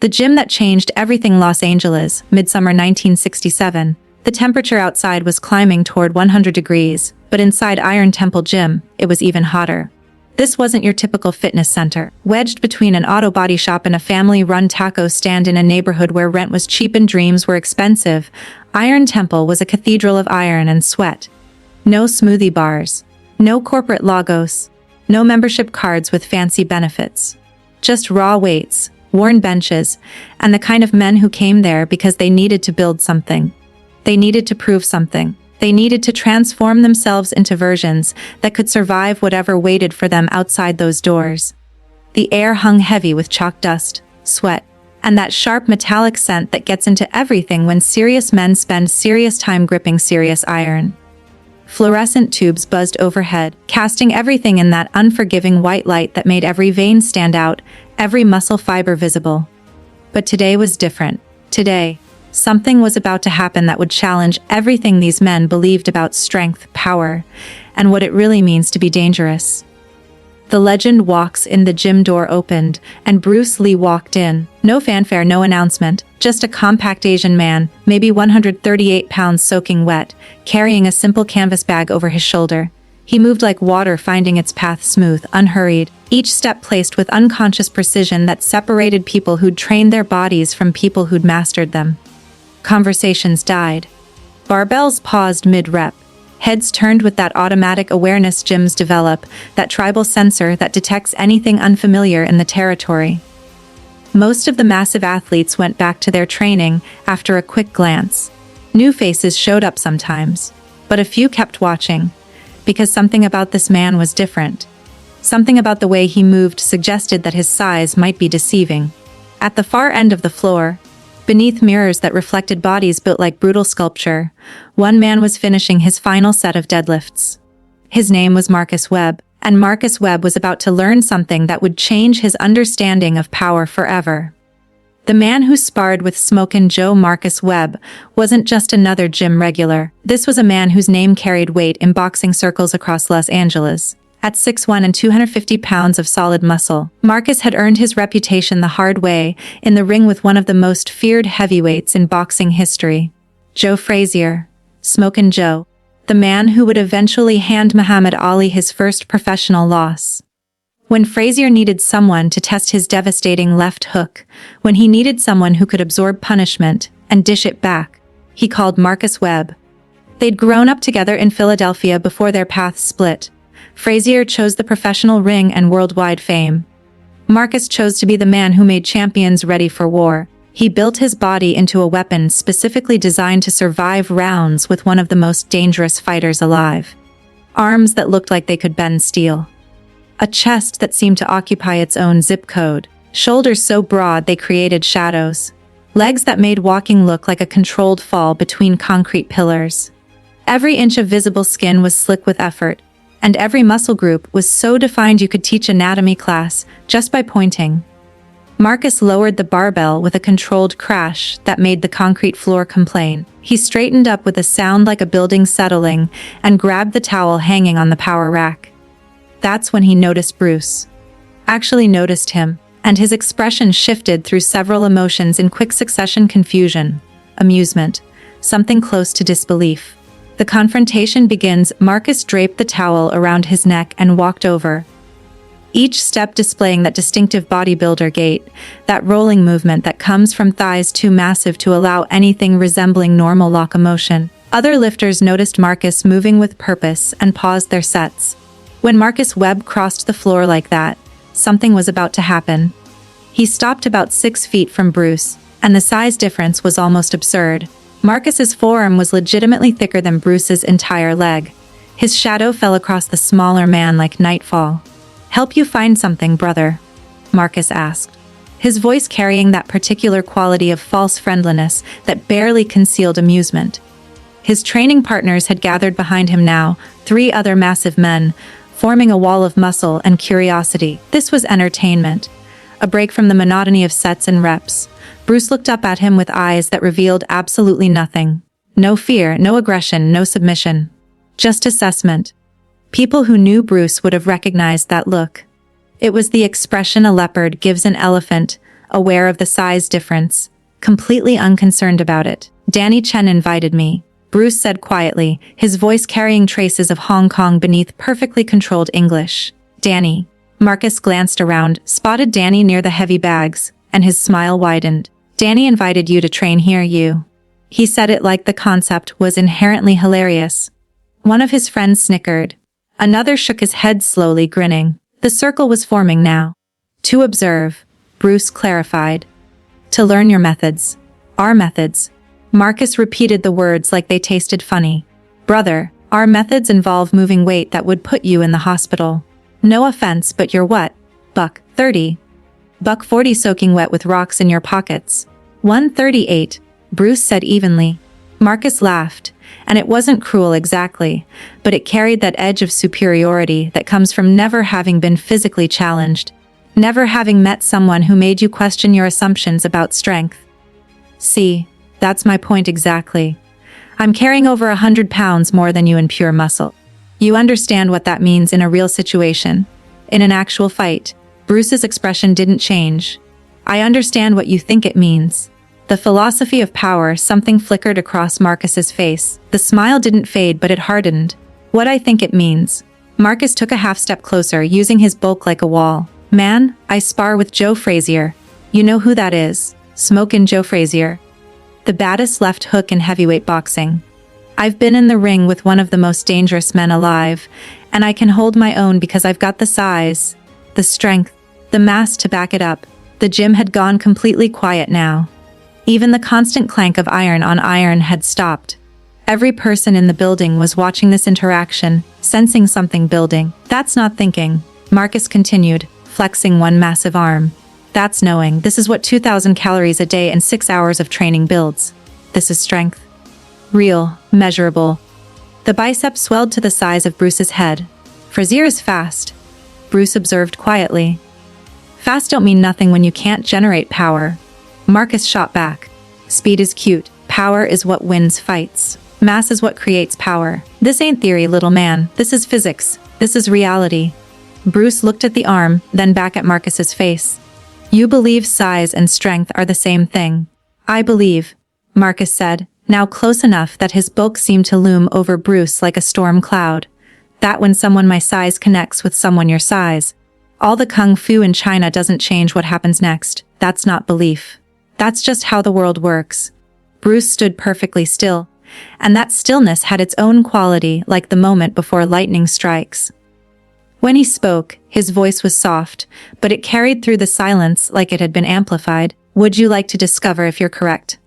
The gym that changed everything. Los Angeles, midsummer 1967. The temperature outside was climbing toward 100 degrees, but inside Iron Temple Gym, it was even hotter. This wasn't your typical fitness center. Wedged between an auto body shop and a family-run taco stand in a neighborhood where rent was cheap and dreams were expensive, Iron Temple was a cathedral of iron and sweat. No smoothie bars. No corporate logos. No membership cards with fancy benefits. Just raw weights, worn benches, and the kind of men who came there because they needed to build something. They needed to prove something. They needed to transform themselves into versions that could survive whatever waited for them outside those doors. The air hung heavy with chalk dust, sweat, and that sharp metallic scent that gets into everything when serious men spend serious time gripping serious iron. Fluorescent tubes buzzed overhead, casting everything in that unforgiving white light that made every vein stand out, every muscle fiber visible. But today was different. Today, something was about to happen that would challenge everything these men believed about strength, power, and what it really means to be dangerous. The legend walks in. The gym door opened, and Bruce Lee walked in. No fanfare, no announcement, just a compact Asian man, maybe 138 pounds soaking wet, carrying a simple canvas bag over his shoulder. He moved like water, finding its path smooth, unhurried, each step placed with unconscious precision that separated people who'd trained their bodies from people who'd mastered them. Conversations died. Barbells paused mid-rep. Heads turned with that automatic awareness gyms develop, that tribal sensor that detects anything unfamiliar in the territory. Most of the massive athletes went back to their training after a quick glance. New faces showed up sometimes, but a few kept watching, because something about this man was different. Something about the way he moved suggested that his size might be deceiving. At the far end of the floor, beneath mirrors that reflected bodies built like brutal sculpture, one man was finishing his final set of deadlifts. His name was Marcus Webb, and Marcus Webb was about to learn something that would change his understanding of power forever. The man who sparred with Smokin Joe, Marcus Webb, wasn't just another gym regular. This was a man whose name carried weight in boxing circles across Los Angeles. At 6'1" and 250 pounds of solid muscle, Marcus had earned his reputation the hard way, in the ring with one of the most feared heavyweights in boxing history. Joe Frazier, Smokin Joe, the man who would eventually hand Muhammad Ali his first professional loss. When Frazier needed someone to test his devastating left hook, when he needed someone who could absorb punishment and dish it back, he called Marcus Webb. They'd grown up together in Philadelphia before their paths split. Frazier chose the professional ring and worldwide fame. Marcus chose to be the man who made champions ready for war. He built his body into a weapon specifically designed to survive rounds with one of the most dangerous fighters alive. Arms that looked like they could bend steel. A chest that seemed to occupy its own zip code. Shoulders so broad they created shadows. Legs that made walking look like a controlled fall between concrete pillars. Every inch of visible skin was slick with effort, and every muscle group was so defined you could teach anatomy class just by pointing. Marcus lowered the barbell with a controlled crash that made the concrete floor complain. He straightened up with a sound like a building settling and grabbed the towel hanging on the power rack. That's when he noticed Bruce. Actually noticed him, and his expression shifted through several emotions in quick succession: confusion, amusement, something close to disbelief. The confrontation begins. Marcus draped the towel around his neck and walked over, each step displaying that distinctive bodybuilder gait, that rolling movement that comes from thighs too massive to allow anything resembling normal locomotion. Other lifters noticed Marcus moving with purpose and paused their sets. When Marcus Webb crossed the floor like that, something was about to happen. He stopped about 6 feet from Bruce, and the size difference was almost absurd. Marcus's forearm was legitimately thicker than Bruce's entire leg. His shadow fell across the smaller man like nightfall. "Help you find something, brother?" Marcus asked, his voice carrying that particular quality of false friendliness that barely concealed amusement. His training partners had gathered behind him now, 3 other massive men, forming a wall of muscle and curiosity. This was entertainment, a break from the monotony of sets and reps. Bruce looked up at him with eyes that revealed absolutely nothing. No fear, no aggression, no submission. Just assessment. People who knew Bruce would have recognized that look. It was the expression a leopard gives an elephant, aware of the size difference, completely unconcerned about it. Danny Chen invited me, Bruce said quietly, his voice carrying traces of Hong Kong beneath perfectly controlled English. Danny. Marcus glanced around, spotted Danny near the heavy bags, and his smile widened. Danny invited you to train here, you. He said it like the concept was inherently hilarious. One of his friends snickered. Another shook his head slowly, grinning. The circle was forming now. To observe, Bruce clarified. To learn your methods. Our methods. Marcus repeated the words like they tasted funny. Brother, our methods involve moving weight that would put you in the hospital. No offense, but you're what? Buck 30. Buck 40 soaking wet with rocks in your pockets. 138, Bruce said evenly. Marcus laughed, and it wasn't cruel exactly, but it carried that edge of superiority that comes from never having been physically challenged, never having met someone who made you question your assumptions about strength. See, that's my point exactly. I'm carrying over 100 pounds more than you in pure muscle. You understand what that means in a real situation. In an actual fight. Bruce's expression didn't change. I understand what you think it means. The philosophy of power, something flickered across Marcus's face. The smile didn't fade, but it hardened. What I think it means. Marcus took a half step closer, using his bulk like a wall. Man, I spar with Joe Frazier. You know who that is. Smokin Joe Frazier. The baddest left hook in heavyweight boxing. I've been in the ring with one of the most dangerous men alive, and I can hold my own because I've got the size, the strength, the mass to back it up. The gym had gone completely quiet now. Even the constant clank of iron on iron had stopped. Every person in the building was watching this interaction, sensing something building. That's not thinking, Marcus continued, flexing one massive arm. That's knowing. This is what 2,000 calories a day and 6 hours of training builds. This is strength. Real, measurable. The bicep swelled to the size of Bruce's head. Frazier is fast, Bruce observed quietly. Fast don't mean nothing when you can't generate power. Marcus shot back. Speed is cute. Power is what wins fights. Mass is what creates power. This ain't theory, little man. This is physics. This is reality. Bruce looked at the arm, then back at Marcus's face. You believe size and strength are the same thing. I believe, Marcus said, now close enough that his bulk seemed to loom over Bruce like a storm cloud. That when someone my size connects with someone your size, all the kung fu in China doesn't change what happens next. That's not belief. That's just how the world works. Bruce stood perfectly still, and that stillness had its own quality, like the moment before lightning strikes. When he spoke, his voice was soft, but it carried through the silence like it had been amplified. Would you like to discover if you're correct?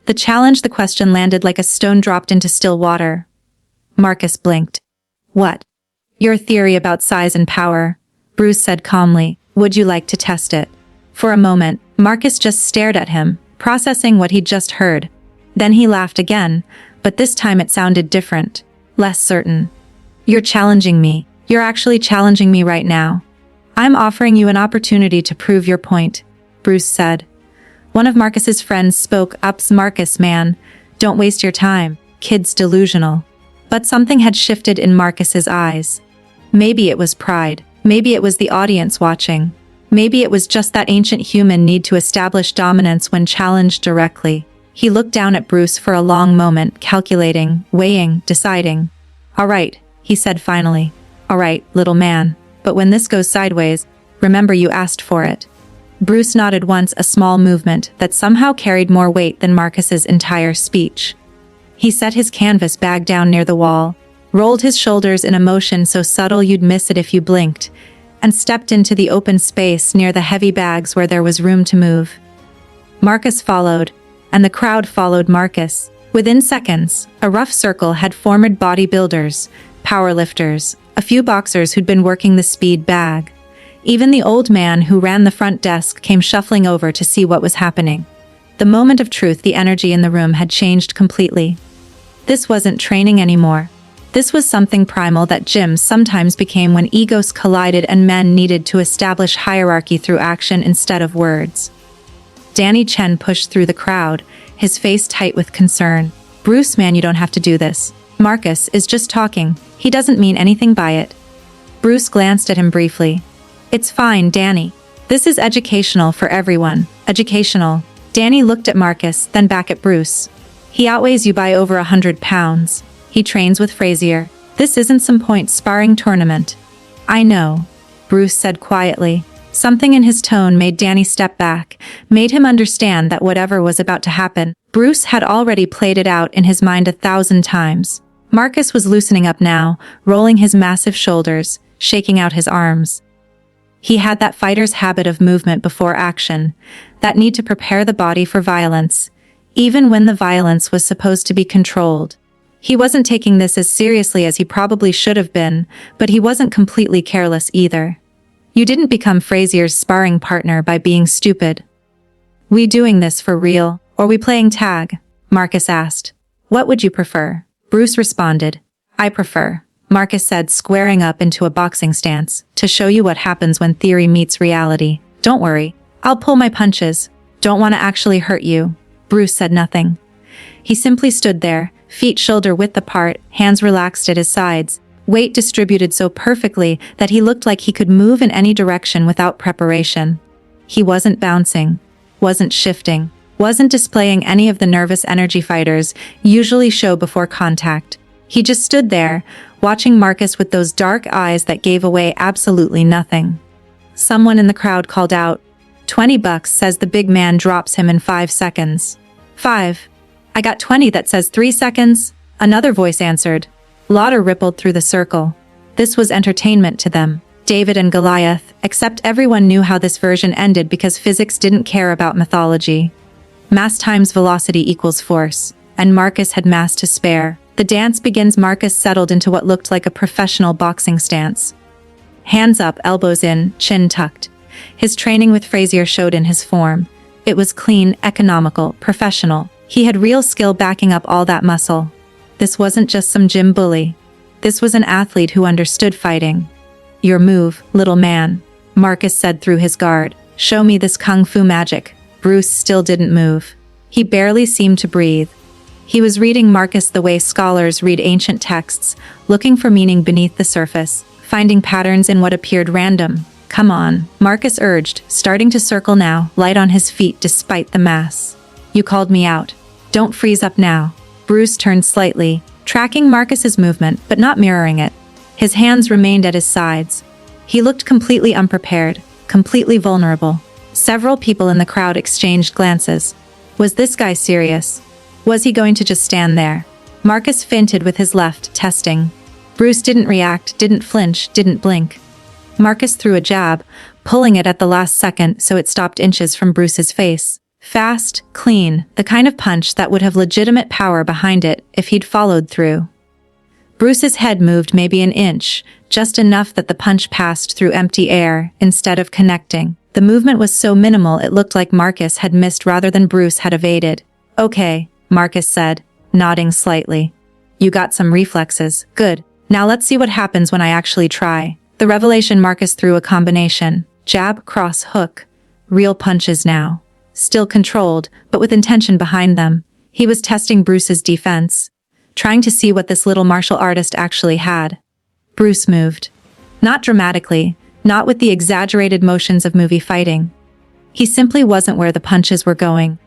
The challenge, the question landed like a stone dropped into still water. Marcus blinked. What? Your theory about size and power, Bruce said calmly. Would you like to test it? For a moment, Marcus just stared at him, processing what he'd just heard. Then he laughed again, but this time it sounded different, less certain. You're challenging me. You're actually challenging me right now. I'm offering you an opportunity to prove your point, Bruce said. One of Marcus's friends spoke up. Marcus, man, don't waste your time. Kid's delusional. But something had shifted in Marcus's eyes. Maybe it was pride. Maybe it was the audience watching. Maybe it was just that ancient human need to establish dominance when challenged directly. He looked down at Bruce for a long moment, calculating, weighing, deciding. All right, he said finally. All right, little man. But when this goes sideways, remember you asked for it. Bruce nodded once, a small movement that somehow carried more weight than Marcus's entire speech. He set his canvas bag down near the wall, rolled his shoulders in a motion so subtle you'd miss it if you blinked, and stepped into the open space near the heavy bags where there was room to move. Marcus followed, and the crowd followed Marcus. Within seconds, a rough circle had formed: bodybuilders, powerlifters, a few boxers who'd been working the speed bag. Even the old man who ran the front desk came shuffling over to see what was happening. The moment of truth, the energy in the room had changed completely. This wasn't training anymore. This was something primal that gyms sometimes became when egos collided and men needed to establish hierarchy through action instead of words. Danny Chen pushed through the crowd, his face tight with concern. Bruce, man, you don't have to do this. Marcus is just talking. He doesn't mean anything by it. Bruce glanced at him briefly. It's fine, Danny. This is educational for everyone. Educational. Danny looked at Marcus, then back at Bruce. He outweighs you by over 100 pounds. He trains with Frazier. This isn't some point sparring tournament. I know, Bruce said quietly. Something in his tone made Danny step back, made him understand that whatever was about to happen, Bruce had already played it out in his mind 1,000 times. Marcus was loosening up now, rolling his massive shoulders, shaking out his arms. He had that fighter's habit of movement before action, that need to prepare the body for violence, even when the violence was supposed to be controlled. He wasn't taking this as seriously as he probably should have been, but he wasn't completely careless either. You didn't become Frazier's sparring partner by being stupid. We doing this for real, or we playing tag? Marcus asked. What would you prefer? Bruce responded. I prefer, Marcus said, squaring up into a boxing stance, to show you what happens when theory meets reality. Don't worry, I'll pull my punches. Don't want to actually hurt you. Bruce said nothing. He simply stood there, feet shoulder-width apart, hands relaxed at his sides, weight distributed so perfectly that he looked like he could move in any direction without preparation. He wasn't bouncing, wasn't shifting, wasn't displaying any of the nervous energy fighters usually show before contact. He just stood there, watching Marcus with those dark eyes that gave away absolutely nothing. Someone in the crowd called out, $20 says the big man drops him in 5 seconds. 5. I got 20 that says 3 seconds. Another voice answered. Laughter rippled through the circle. This was entertainment to them. David and Goliath, except everyone knew how this version ended because physics didn't care about mythology. Mass times velocity equals force, and Marcus had mass to spare. The dance begins. Marcus settled into what looked like a professional boxing stance. Hands up, elbows in, chin tucked. His training with Frazier showed in his form. It was clean, economical, professional. He had real skill backing up all that muscle. This wasn't just some gym bully. This was an athlete who understood fighting. Your move, little man, Marcus said through his guard. Show me this kung fu magic. Bruce still didn't move. He barely seemed to breathe. He was reading Marcus the way scholars read ancient texts, looking for meaning beneath the surface, finding patterns in what appeared random. Come on, Marcus urged, starting to circle now, light on his feet despite the mass. You called me out. Don't freeze up now. Bruce turned slightly, tracking Marcus's movement but not mirroring it. His hands remained at his sides. He looked completely unprepared, completely vulnerable. Several people in the crowd exchanged glances. Was this guy serious? Was he going to just stand there? Marcus finted with his left, testing. Bruce didn't react, didn't flinch, didn't blink. Marcus threw a jab, pulling it at the last second so it stopped inches from Bruce's face. Fast, clean, the kind of punch that would have legitimate power behind it if he'd followed through. Bruce's head moved maybe an inch, just enough that the punch passed through empty air instead of connecting. The movement was so minimal it looked like Marcus had missed rather than Bruce had evaded. Okay, Marcus said, nodding slightly. You got some reflexes. Good. Now let's see what happens when I actually try. The revelation. Marcus threw a combination. Jab, cross, hook. Real punches now. Still controlled, but with intention behind them. He was testing Bruce's defense, trying to see what this little martial artist actually had. Bruce moved. Not dramatically, not with the exaggerated motions of movie fighting. He simply wasn't where the punches were going.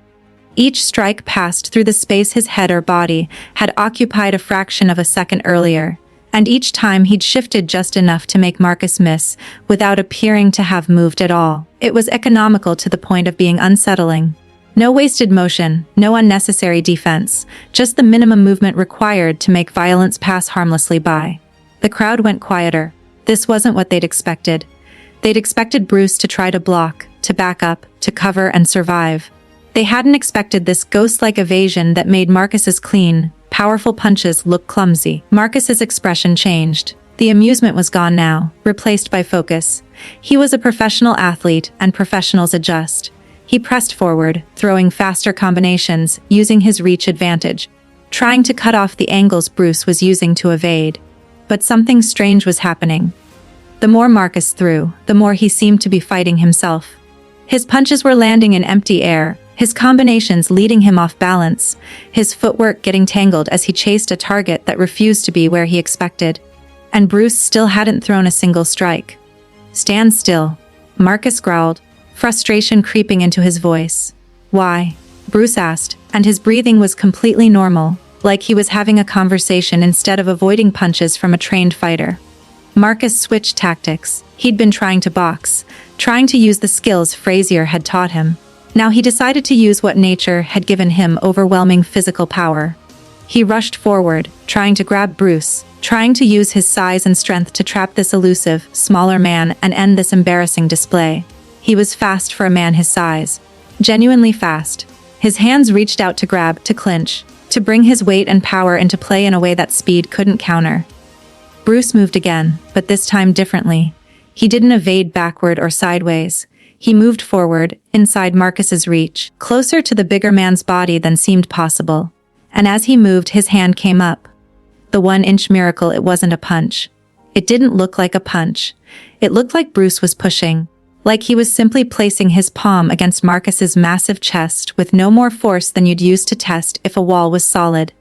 Each strike passed through the space his head or body had occupied a fraction of a second earlier, and each time he'd shifted just enough to make Marcus miss, without appearing to have moved at all. It was economical to the point of being unsettling. No wasted motion, no unnecessary defense, just the minimum movement required to make violence pass harmlessly by. The crowd went quieter. This wasn't what they'd expected. They'd expected Bruce to try to block, to back up, to cover and survive. They hadn't expected this ghost-like evasion that made Marcus's clean, powerful punches look clumsy. Marcus's expression changed. The amusement was gone now, replaced by focus. He was a professional athlete, and professionals adjust. He pressed forward, throwing faster combinations, using his reach advantage, trying to cut off the angles Bruce was using to evade. But something strange was happening. The more Marcus threw, the more he seemed to be fighting himself. His punches were landing in empty air, his combinations leading him off balance, his footwork getting tangled as he chased a target that refused to be where he expected. And Bruce still hadn't thrown a single strike. Stand still, Marcus growled. frustration creeping into his voice. "Why?" Bruce asked, and his breathing was completely normal, like he was having a conversation instead of avoiding punches from a trained fighter. Marcus switched tactics. He'd been trying to box, trying to use the skills Frazier had taught him. Now he decided to use what nature had given him: overwhelming physical power. He rushed forward, trying to grab Bruce, trying to use his size and strength to trap this elusive, smaller man and end this embarrassing display. He was fast for a man his size. Genuinely fast. His hands reached out to grab, to clinch, to bring his weight and power into play in a way that speed couldn't counter. Bruce moved again, but this time differently. He didn't evade backward or sideways. He moved forward, inside Marcus's reach, closer to the bigger man's body than seemed possible. And as he moved, his hand came up. The 1-inch miracle. It wasn't a punch. It didn't look like a punch. It looked like Bruce was pushing, like he was simply placing his palm against Marcus's massive chest with no more force than you'd use to test if a wall was solid.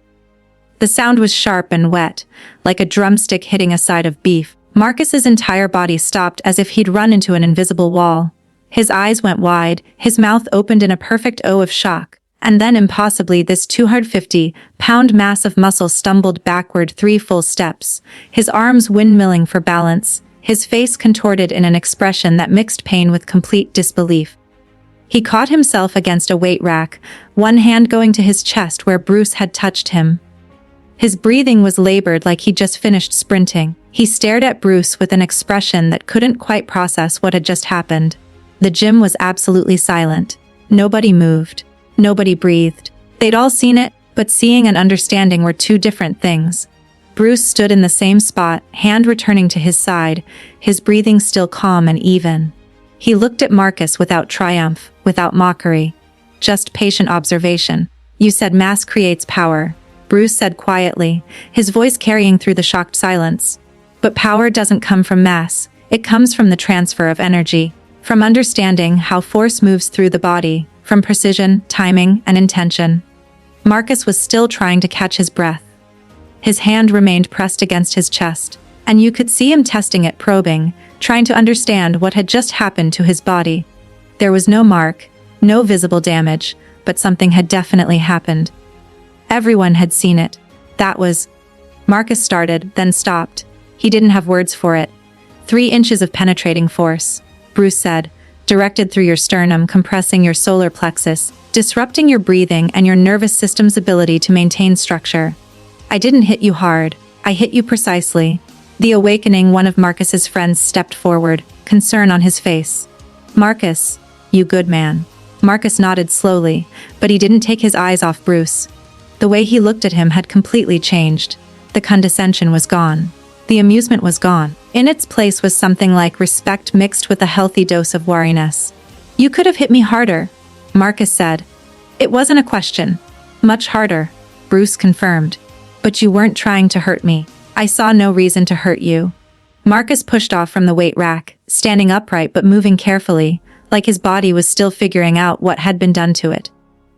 The sound was sharp and wet, like a drumstick hitting a side of beef. Marcus's entire body stopped as if he'd run into an invisible wall. His eyes went wide, his mouth opened in a perfect O of shock. And then impossibly, this 250-pound mass of muscle stumbled backward 3 full steps, his arms windmilling for balance, his face contorted in an expression that mixed pain with complete disbelief. He caught himself against a weight rack, one hand going to his chest where Bruce had touched him. His breathing was labored, like he'd just finished sprinting. He stared at Bruce with an expression that couldn't quite process what had just happened. The gym was absolutely silent. Nobody moved. Nobody breathed. They'd all seen it, but seeing and understanding were two different things. Bruce stood in the same spot, hand returning to his side, his breathing still calm and even. He looked at Marcus without triumph, without mockery. Just patient observation. "You said mass creates power," Bruce said quietly, his voice carrying through the shocked silence. "But power doesn't come from mass. It comes from the transfer of energy, from understanding how force moves through the body, from precision, timing, and intention." Marcus was still trying to catch his breath. His hand remained pressed against his chest, and you could see him testing it, probing, trying to understand what had just happened to his body. There was no mark, no visible damage, but something had definitely happened. Everyone had seen it. That was... Marcus started, then stopped. He didn't have words for it. 3 inches of penetrating force, Bruce said, directed through your sternum, compressing your solar plexus, disrupting your breathing and your nervous system's ability to maintain structure. "I didn't hit you hard. I hit you precisely." The awakening one of Marcus's friends stepped forward, concern on his face. "Marcus, you good man." Marcus nodded slowly, but he didn't take his eyes off Bruce. The way he looked at him had completely changed. The condescension was gone. The amusement was gone. In its place was something like respect mixed with a healthy dose of wariness. "You could have hit me harder," Marcus said. "It wasn't a question." "Much harder," Bruce confirmed. "But you weren't trying to hurt me. I saw no reason to hurt you." Marcus pushed off from the weight rack, standing upright but moving carefully, like his body was still figuring out what had been done to it.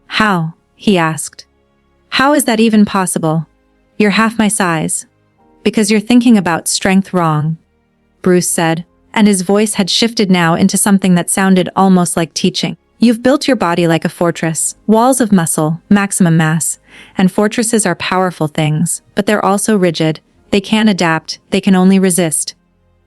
"How?" he asked. "How is that even possible? You're half my size." "Because you're thinking about strength wrong," Bruce said, and his voice had shifted now into something that sounded almost like teaching. "You've built your body like a fortress, walls of muscle, maximum mass, and fortresses are powerful things, but they're also rigid. They can't adapt, they can only resist."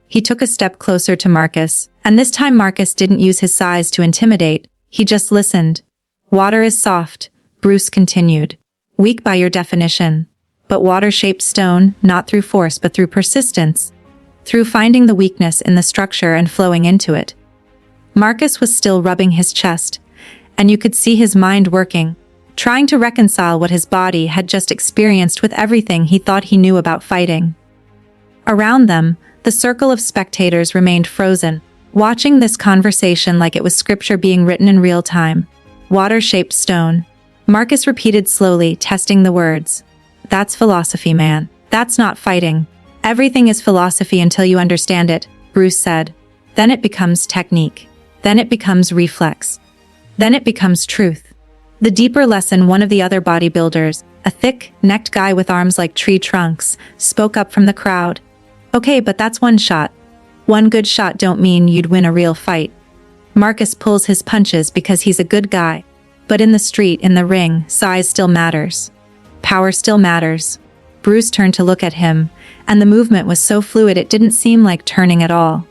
He took a step closer to Marcus, and this time Marcus didn't use his size to intimidate, he just listened. "Water is soft," Bruce continued. "Weak by your definition. But water shapes stone, not through force but through persistence. Through finding the weakness in the structure and flowing into it." Marcus was still rubbing his chest, and you could see his mind working, trying to reconcile what his body had just experienced with everything he thought he knew about fighting. Around them, the circle of spectators remained frozen, watching this conversation like it was scripture being written in real time. "Water-shaped stone," Marcus repeated slowly, testing the words. "That's philosophy, man. That's not fighting. Everything is philosophy until you understand it," Bruce said. "Then it becomes technique. Then it becomes reflex. Then it becomes truth." The deeper lesson, one of the other bodybuilders, a thick-necked guy with arms like tree trunks, spoke up from the crowd. "Okay, but that's one shot. One good shot don't mean you'd win a real fight." Marcus pulls his punches because he's a good guy. But in the street, in the ring, size still matters. Power still matters. Bruce turned to look at him, and the movement was so fluid it didn't seem like turning at all.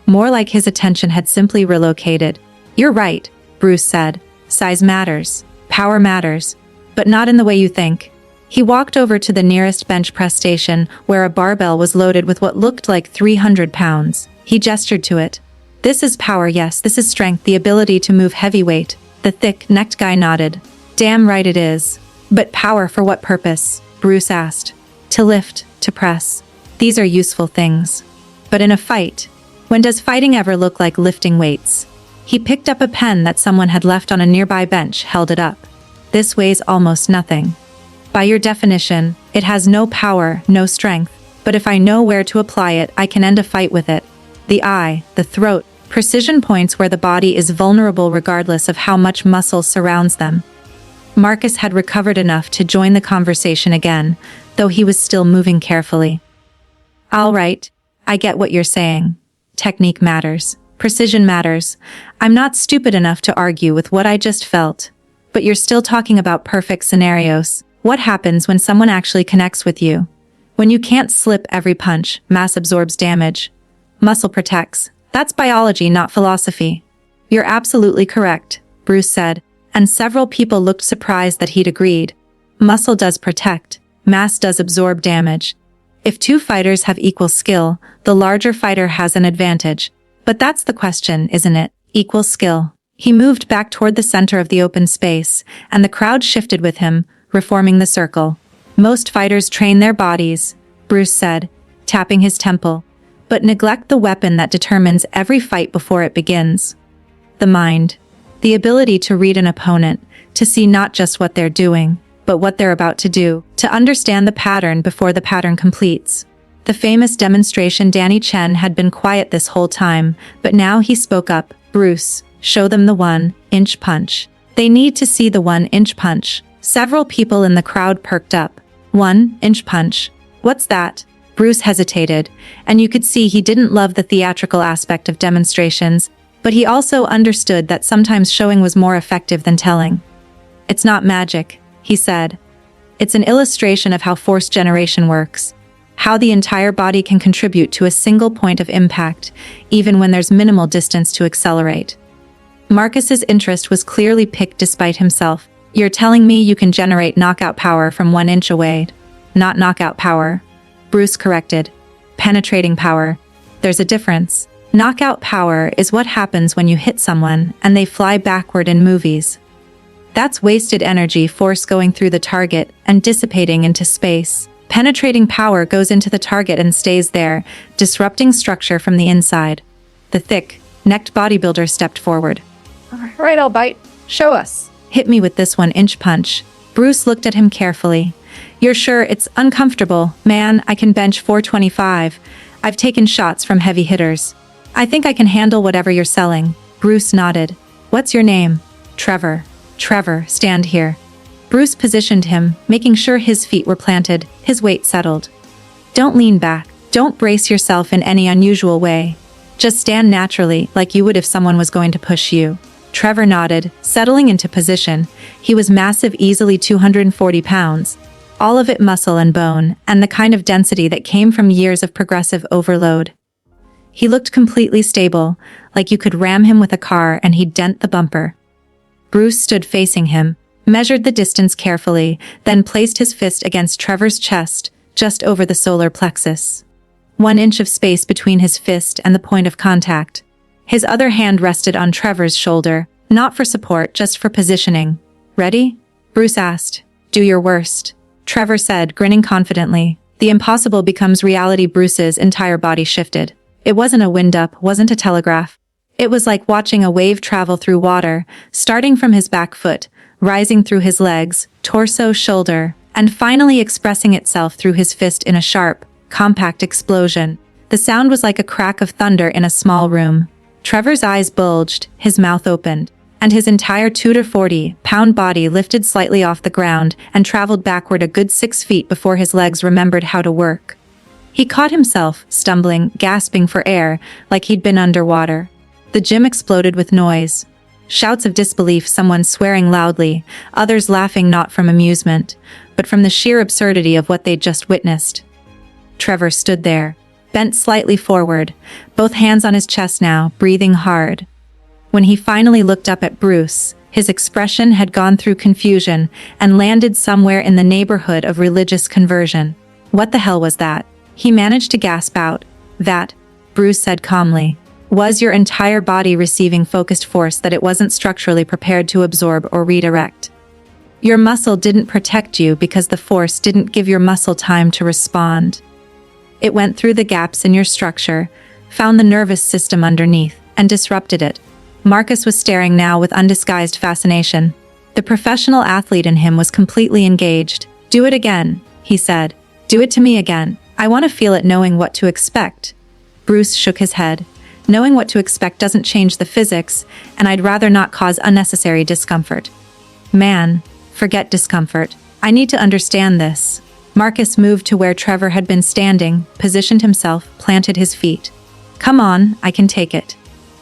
More like his attention had simply relocated. "You're right," Bruce said. "Size matters. Power matters. But not in the way you think." He walked over to the nearest bench press station, where a barbell was loaded with what looked like 300 pounds. He gestured to it. "This is power, yes, this is strength, the ability to move heavy weight." The thick-necked guy nodded. "Damn right it is. But power for what purpose?" Bruce asked. "To lift, to press. These are useful things. But in a fight, when does fighting ever look like lifting weights?" He picked up a pen that someone had left on a nearby bench, held it up. "This weighs almost nothing. By your definition, it has no power, no strength. But if I know where to apply it, I can end a fight with it. The eye, the throat, precision points where the body is vulnerable regardless of how much muscle surrounds them." Marcus had recovered enough to join the conversation again, though he was still moving carefully. "All right, I get what you're saying. Technique matters. Precision matters. I'm not stupid enough to argue with what I just felt. But you're still talking about perfect scenarios. What happens when someone actually connects with you? When you can't slip every punch, mass absorbs damage. Muscle protects. That's biology, not philosophy." "You're absolutely correct," Bruce said, and several people looked surprised that he'd agreed. Muscle does protect. Mass does absorb damage. If two fighters have equal skill, the larger fighter has an advantage. But that's the question, isn't it? Equal skill. He moved back toward the center of the open space, and the crowd shifted with him, reforming the circle. "Most fighters train their bodies," Bruce said, tapping his temple, "but neglect the weapon that determines every fight before it begins. The mind. The ability to read an opponent, to see not just what they're doing, but what they're about to do, to understand the pattern before the pattern completes." The famous demonstration Danny Chen had been quiet this whole time, but now he spoke up. "Bruce, show them the 1-inch punch. They need to see the 1-inch punch." Several people in the crowd perked up. 1-inch punch. What's that? Bruce hesitated, and you could see he didn't love the theatrical aspect of demonstrations, but he also understood that sometimes showing was more effective than telling. "It's not magic," he said. "It's an illustration of how force generation works. How the entire body can contribute to a single point of impact, even when there's minimal distance to accelerate." Marcus's interest was clearly piqued despite himself. "You're telling me you can generate knockout power from 1 inch away?" "Not knockout power," Bruce corrected. "Penetrating power. There's a difference. Knockout power is what happens when you hit someone and they fly backward in movies. That's wasted energy force going through the target and dissipating into space. Penetrating power goes into the target and stays there, disrupting structure from the inside." The thick-necked bodybuilder stepped forward. "All right, I'll bite. Show us." "Hit me with this 1-inch punch." Bruce looked at him carefully. "You're sure it's uncomfortable? Man, I can bench 425. I've taken shots from heavy hitters. I think I can handle whatever you're selling." Bruce nodded. "What's your name?" "Trevor." "Trevor, stand here." Bruce positioned him, making sure his feet were planted, his weight settled. "Don't lean back. Don't brace yourself in any unusual way. Just stand naturally, like you would if someone was going to push you." Trevor nodded, settling into position. He was massive, easily 240 pounds. All of it muscle and bone, and the kind of density that came from years of progressive overload. He looked completely stable, like you could ram him with a car and he'd dent the bumper. Bruce stood facing him, measured the distance carefully, then placed his fist against Trevor's chest, just over the solar plexus. 1 inch of space between his fist and the point of contact. His other hand rested on Trevor's shoulder, not for support, just for positioning. "Ready?" Bruce asked. "Do your worst," Trevor said, grinning confidently. The impossible becomes reality. Bruce's entire body shifted. It wasn't a wind-up, wasn't a telegraph. It was like watching a wave travel through water, starting from his back foot, rising through his legs, torso, shoulder, and finally expressing itself through his fist in a sharp, compact explosion. The sound was like a crack of thunder in a small room. Trevor's eyes bulged, his mouth opened, and his entire 240-pound body lifted slightly off the ground and traveled backward a good 6 feet before his legs remembered how to work. He caught himself, stumbling, gasping for air, like he'd been underwater. The gym exploded with noise. Shouts of disbelief, someone swearing loudly, others laughing not from amusement, but from the sheer absurdity of what they'd just witnessed. Trevor stood there, bent slightly forward, both hands on his chest now, breathing hard. When he finally looked up at Bruce, his expression had gone through confusion and landed somewhere in the neighborhood of religious conversion. What the hell was that? He managed to gasp out. That, Bruce said calmly, was your entire body receiving focused force that it wasn't structurally prepared to absorb or redirect. Your muscle didn't protect you because the force didn't give your muscle time to respond. It went through the gaps in your structure, found the nervous system underneath, and disrupted it. Marcus was staring now with undisguised fascination. The professional athlete in him was completely engaged. Do it again, he said. Do it to me again. I want to feel it, knowing what to expect. Bruce shook his head. Knowing what to expect doesn't change the physics, and I'd rather not cause unnecessary discomfort. Man, forget discomfort. I need to understand this. Marcus moved to where Trevor had been standing, positioned himself, planted his feet. Come on, I can take it.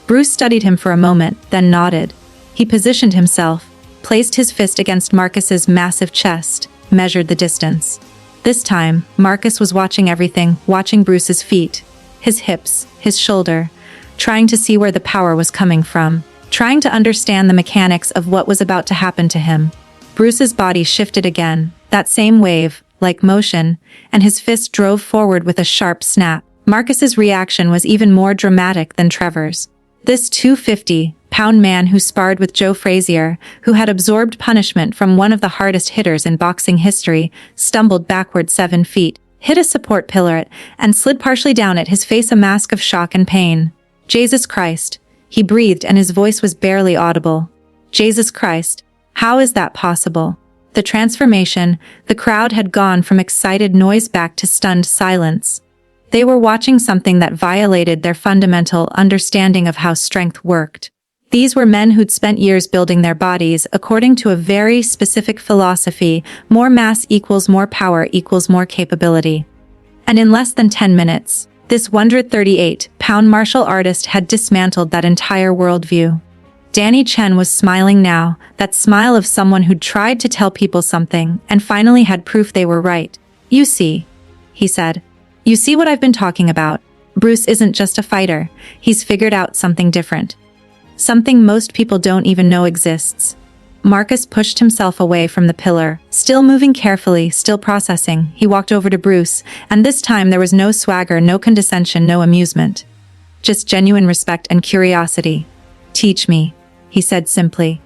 Bruce studied him for a moment, then nodded. He positioned himself, placed his fist against Marcus's massive chest, measured the distance. This time, Marcus was watching everything, watching Bruce's feet, his hips, his shoulder, trying to see where the power was coming from, trying to understand the mechanics of what was about to happen to him. Bruce's body shifted again, that same wave-like motion, and his fist drove forward with a sharp snap. Marcus's reaction was even more dramatic than Trevor's. This 250-pound man who sparred with Joe Frazier, who had absorbed punishment from one of the hardest hitters in boxing history, stumbled backward 7 feet, hit a support pillar, and slid partially down it, his face a mask of shock and pain. Jesus Christ, he breathed, and his voice was barely audible. Jesus Christ, how is that possible? The transformation, the crowd had gone from excited noise back to stunned silence. They were watching something that violated their fundamental understanding of how strength worked. These were men who'd spent years building their bodies according to a very specific philosophy: more mass equals more power equals more capability. And in less than 10 minutes, this 138-pound martial artist had dismantled that entire worldview. Danny Chen was smiling now, that smile of someone who'd tried to tell people something and finally had proof they were right. You see, he said. You see what I've been talking about? Bruce isn't just a fighter. He's figured out something different. Something most people don't even know exists. Marcus pushed himself away from the pillar, still moving carefully, still processing. He walked over to Bruce, and this time there was no swagger, no condescension, no amusement. Just genuine respect and curiosity. Teach me, he said simply.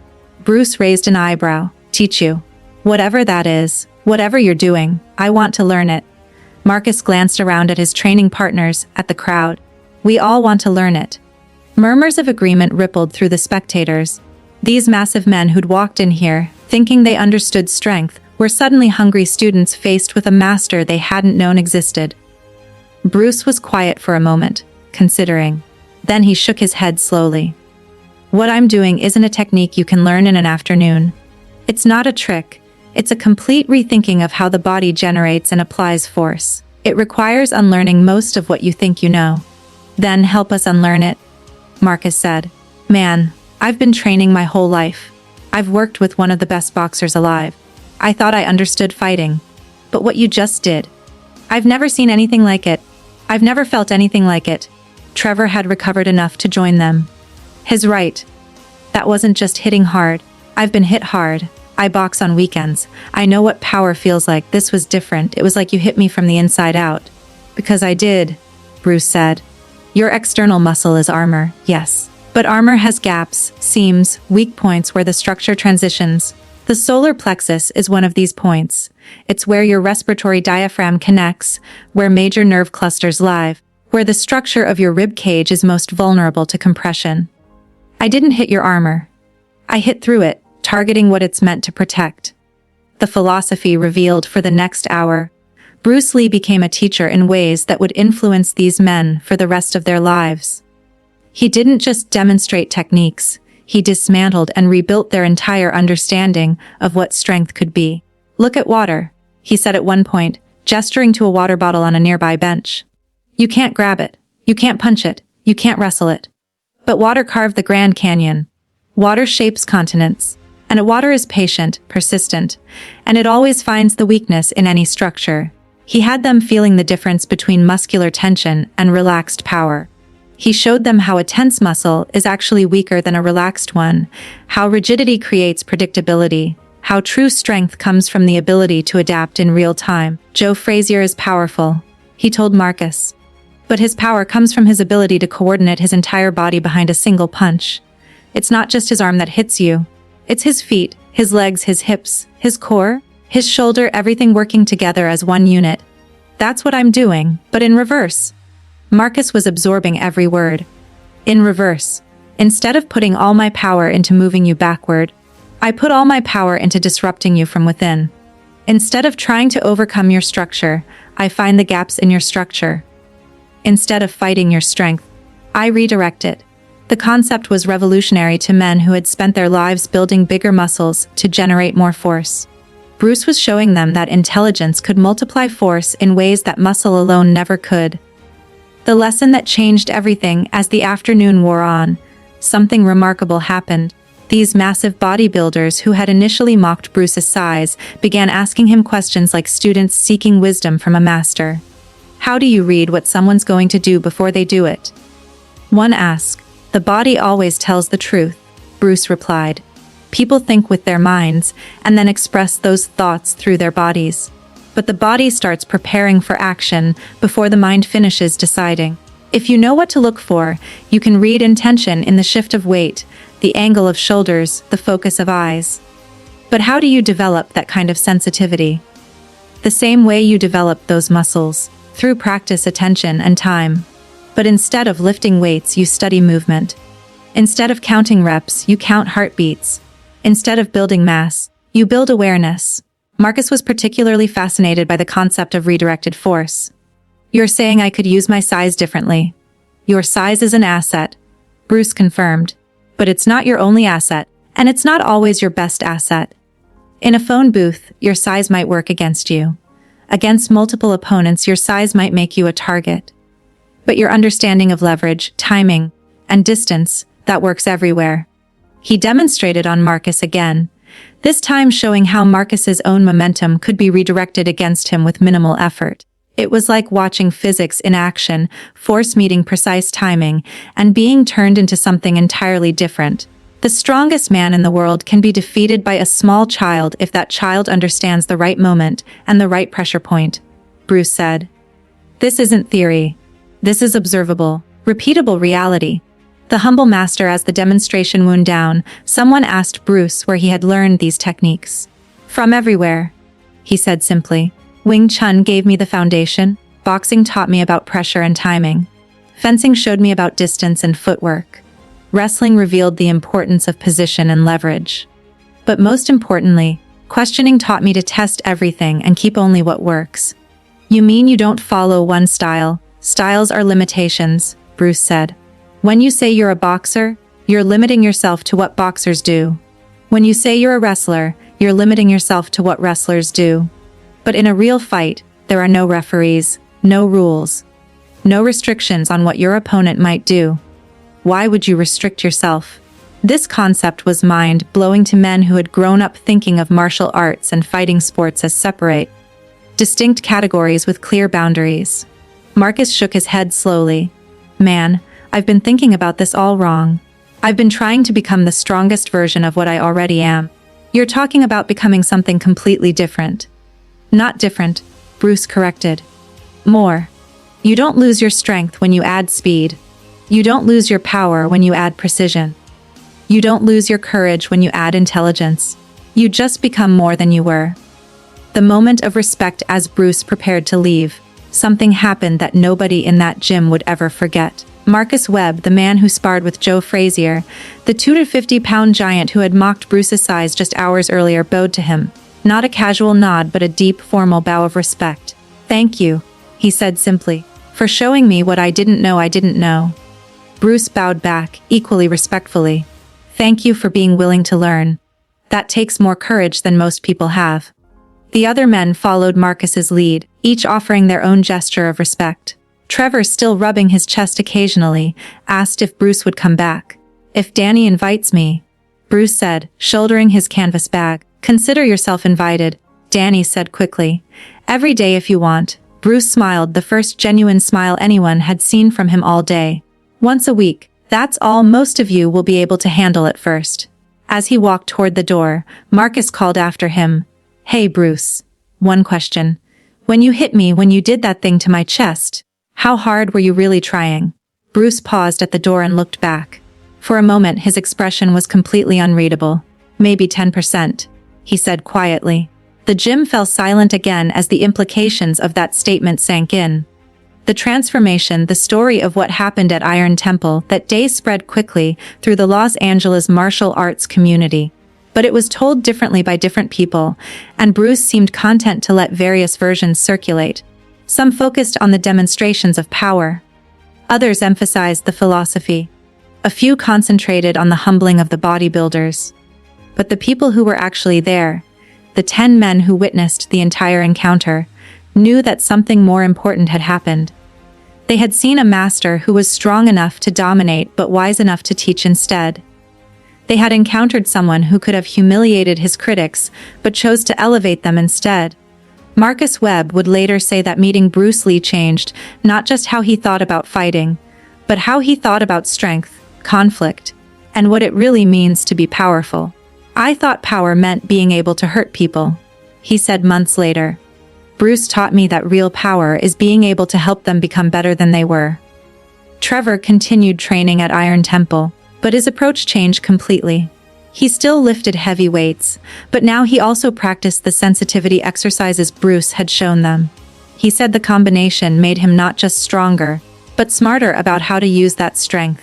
Bruce raised an eyebrow. Teach you? Whatever that is, whatever you're doing, I want to learn it. Marcus glanced around at his training partners, at the crowd. We all want to learn it. Murmurs of agreement rippled through the spectators. These massive men who'd walked in here, thinking they understood strength, were suddenly hungry students faced with a master they hadn't known existed. Bruce was quiet for a moment, considering. Then he shook his head slowly. What I'm doing isn't a technique you can learn in an afternoon. It's not a trick. It's a complete rethinking of how the body generates and applies force. It requires unlearning most of what you think you know. Then help us unlearn it, Marcus said. Man, I've been training my whole life. I've worked with one of the best boxers alive. I thought I understood fighting. But what you just did, I've never seen anything like it. I've never felt anything like it. Trevor had recovered enough to join them. His right. That wasn't just hitting hard. I've been hit hard. I box on weekends. I know what power feels like. This was different. It was like you hit me from the inside out. Because I did, Bruce said. Your external muscle is armor, yes. But armor has gaps, seams, weak points where the structure transitions. The solar plexus is one of these points. It's where your respiratory diaphragm connects, where major nerve clusters lie, where the structure of your rib cage is most vulnerable to compression. I didn't hit your armor. I hit through it, targeting what it's meant to protect. The philosophy revealed for the next hour. Bruce Lee became a teacher in ways that would influence these men for the rest of their lives. He didn't just demonstrate techniques, he dismantled and rebuilt their entire understanding of what strength could be. Look at water, he said at one point, gesturing to a water bottle on a nearby bench. You can't grab it, you can't punch it, you can't wrestle it. But water carved the Grand Canyon. Water shapes continents. And water is patient, persistent, and it always finds the weakness in any structure. He had them feeling the difference between muscular tension and relaxed power. He showed them how a tense muscle is actually weaker than a relaxed one, how rigidity creates predictability, how true strength comes from the ability to adapt in real time. Joe Frazier is powerful, he told Marcus. But his power comes from his ability to coordinate his entire body behind a single punch. It's not just his arm that hits you. It's his feet, his legs, his hips, his core, his shoulder, everything working together as one unit. That's what I'm doing, but in reverse. Marcus was absorbing every word. In reverse. Instead of putting all my power into moving you backward, I put all my power into disrupting you from within. Instead of trying to overcome your structure, I find the gaps in your structure. Instead of fighting your strength, I redirect it. The concept was revolutionary to men who had spent their lives building bigger muscles to generate more force. Bruce was showing them that intelligence could multiply force in ways that muscle alone never could. The lesson that changed everything as the afternoon wore on. Something remarkable happened. These massive bodybuilders who had initially mocked Bruce's size began asking him questions like students seeking wisdom from a master. How do you read what someone's going to do before they do it? One asked. The body always tells the truth, Bruce replied. People think with their minds and then express those thoughts through their bodies. But the body starts preparing for action before the mind finishes deciding. If you know what to look for, you can read intention in the shift of weight, the angle of shoulders, the focus of eyes. But how do you develop that kind of sensitivity? The same way you develop those muscles, through practice, attention, and time. But instead of lifting weights, you study movement. Instead of counting reps, you count heartbeats. Instead of building mass, you build awareness. Marcus was particularly fascinated by the concept of redirected force. You're saying I could use my size differently. Your size is an asset, Bruce confirmed. But it's not your only asset, and it's not always your best asset. In a phone booth, your size might work against you. Against multiple opponents, your size might make you a target. But your understanding of leverage, timing, and distance, that works everywhere. He demonstrated on Marcus again, this time showing how Marcus's own momentum could be redirected against him with minimal effort. It was like watching physics in action, force meeting precise timing, and being turned into something entirely different. The strongest man in the world can be defeated by a small child if that child understands the right moment and the right pressure point, Bruce said. This isn't theory. This is observable, repeatable reality. The humble master. As the demonstration wound down, someone asked Bruce where he had learned these techniques. From everywhere, he said simply. Wing Chun gave me the foundation, boxing taught me about pressure and timing. Fencing showed me about distance and footwork. Wrestling revealed the importance of position and leverage. But most importantly, questioning taught me to test everything and keep only what works. You mean you don't follow one style? Styles are limitations, Bruce said. When you say you're a boxer, you're limiting yourself to what boxers do. When you say you're a wrestler, you're limiting yourself to what wrestlers do. But in a real fight, there are no referees, no rules, no restrictions on what your opponent might do. Why would you restrict yourself? This concept was mind-blowing to men who had grown up thinking of martial arts and fighting sports as separate, distinct categories with clear boundaries. Marcus shook his head slowly. Man, I've been thinking about this all wrong. I've been trying to become the strongest version of what I already am. You're talking about becoming something completely different. Not different, Bruce corrected. More. You don't lose your strength when you add speed. You don't lose your power when you add precision. You don't lose your courage when you add intelligence. You just become more than you were. The moment of respect. As Bruce prepared to leave, something happened that nobody in that gym would ever forget. Marcus Webb, the man who sparred with Joe Frazier, the 250-pound giant who had mocked Bruce's size just hours earlier, bowed to him. Not a casual nod, but a deep, formal bow of respect. Thank you, he said simply, for showing me what I didn't know. Bruce bowed back, equally respectfully. Thank you for being willing to learn. That takes more courage than most people have. The other men followed Marcus's lead, each offering their own gesture of respect. Trevor, still rubbing his chest occasionally, asked if Bruce would come back. "If Danny invites me," Bruce said, shouldering his canvas bag. "Consider yourself invited," Danny said quickly. "Every day if you want." Bruce smiled, the first genuine smile anyone had seen from him all day. "Once a week, that's all most of you will be able to handle at first." As he walked toward the door, Marcus called after him. "Hey Bruce. One question. When you hit me when you did that thing to my chest, how hard were you really trying?" Bruce paused at the door and looked back. For a moment his expression was completely unreadable. "Maybe 10%, he said quietly. The gym fell silent again as the implications of that statement sank in. The transformation, the story of what happened at Iron Temple that day spread quickly through the Los Angeles martial arts community. But it was told differently by different people, and Bruce seemed content to let various versions circulate. Some focused on the demonstrations of power. Others emphasized the philosophy. A few concentrated on the humbling of the bodybuilders. But the people who were actually there, the 10 men who witnessed the entire encounter, knew that something more important had happened. They had seen a master who was strong enough to dominate but wise enough to teach instead. They had encountered someone who could have humiliated his critics but chose to elevate them instead. Marcus Webb would later say that meeting Bruce Lee changed not just how he thought about fighting, but how he thought about strength, conflict, and what it really means to be powerful. "I thought power meant being able to hurt people," he said months later. "Bruce taught me that real power is being able to help them become better than they were." Trevor continued training at Iron Temple, but his approach changed completely. He still lifted heavy weights, but now he also practiced the sensitivity exercises Bruce had shown them. He said the combination made him not just stronger, but smarter about how to use that strength.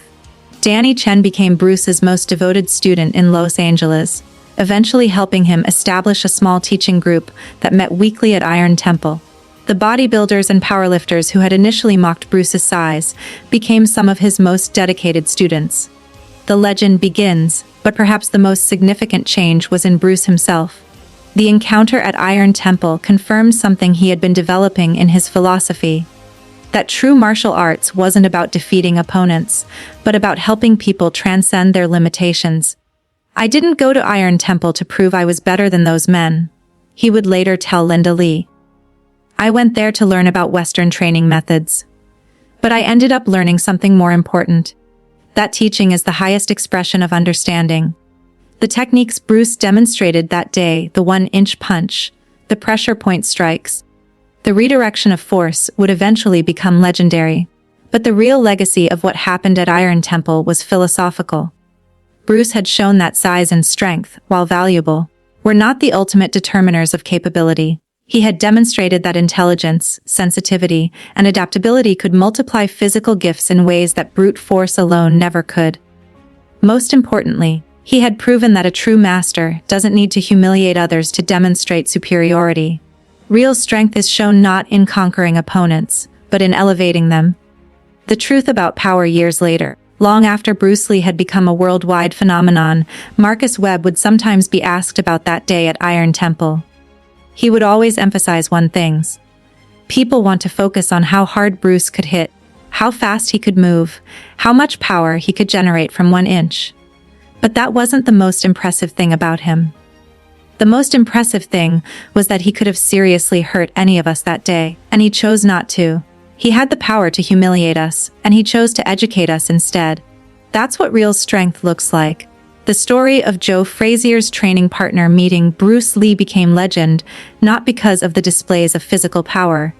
Danny Chen became Bruce's most devoted student in Los Angeles, eventually helping him establish a small teaching group that met weekly at Iron Temple. The bodybuilders and powerlifters who had initially mocked Bruce's size became some of his most dedicated students. The legend begins, but perhaps the most significant change was in Bruce himself. The encounter at Iron Temple confirmed something he had been developing in his philosophy. That true martial arts wasn't about defeating opponents, but about helping people transcend their limitations. "I didn't go to Iron Temple to prove I was better than those men," he would later tell Linda Lee. "I went there to learn about Western training methods. But I ended up learning something more important. That teaching is the highest expression of understanding." The techniques Bruce demonstrated that day, the 1-inch punch, the pressure point strikes, the redirection of force, would eventually become legendary. But the real legacy of what happened at Iron Temple was philosophical. Bruce had shown that size and strength, while valuable, were not the ultimate determiners of capability. He had demonstrated that intelligence, sensitivity, and adaptability could multiply physical gifts in ways that brute force alone never could. Most importantly, he had proven that a true master doesn't need to humiliate others to demonstrate superiority. Real strength is shown not in conquering opponents, but in elevating them. The truth about power years later, long after Bruce Lee had become a worldwide phenomenon, Marcus Webb would sometimes be asked about that day at Iron Temple. He would always emphasize one thing. People want to focus on how hard Bruce could hit, how fast he could move, how much power he could generate from 1 inch. But that wasn't the most impressive thing about him. The most impressive thing was that he could have seriously hurt any of us that day, and he chose not to. He had the power to humiliate us, and he chose to educate us instead. That's what real strength looks like. The story of Joe Frazier's training partner meeting Bruce Lee became legend, not because of the displays of physical power,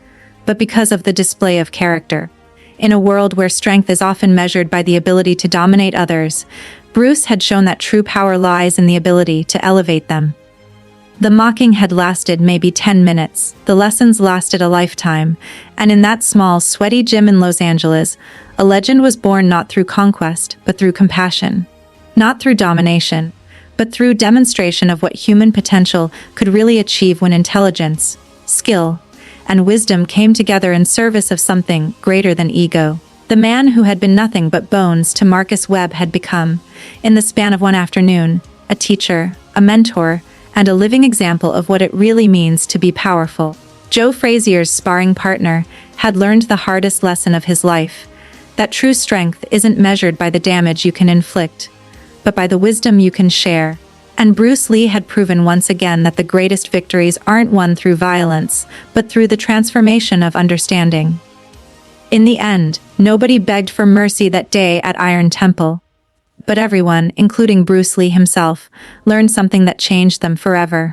but because of the display of character. In a world where strength is often measured by the ability to dominate others, Bruce had shown that true power lies in the ability to elevate them. The mocking had lasted maybe 10 minutes, the lessons lasted a lifetime, and in that small, sweaty gym in Los Angeles, a legend was born not through conquest, but through compassion. Not through domination, but through demonstration of what human potential could really achieve when intelligence, skill, and wisdom came together in service of something greater than ego. The man who had been nothing but bones to Marcus Webb had become, in the span of one afternoon, a teacher, a mentor, and a living example of what it really means to be powerful. Joe Frazier's sparring partner, had learned the hardest lesson of his life, that true strength isn't measured by the damage you can inflict, but by the wisdom you can share. And Bruce Lee had proven once again that the greatest victories aren't won through violence, but through the transformation of understanding. In the end, nobody begged for mercy that day at Iron Temple. But everyone, including Bruce Lee himself, learned something that changed them forever.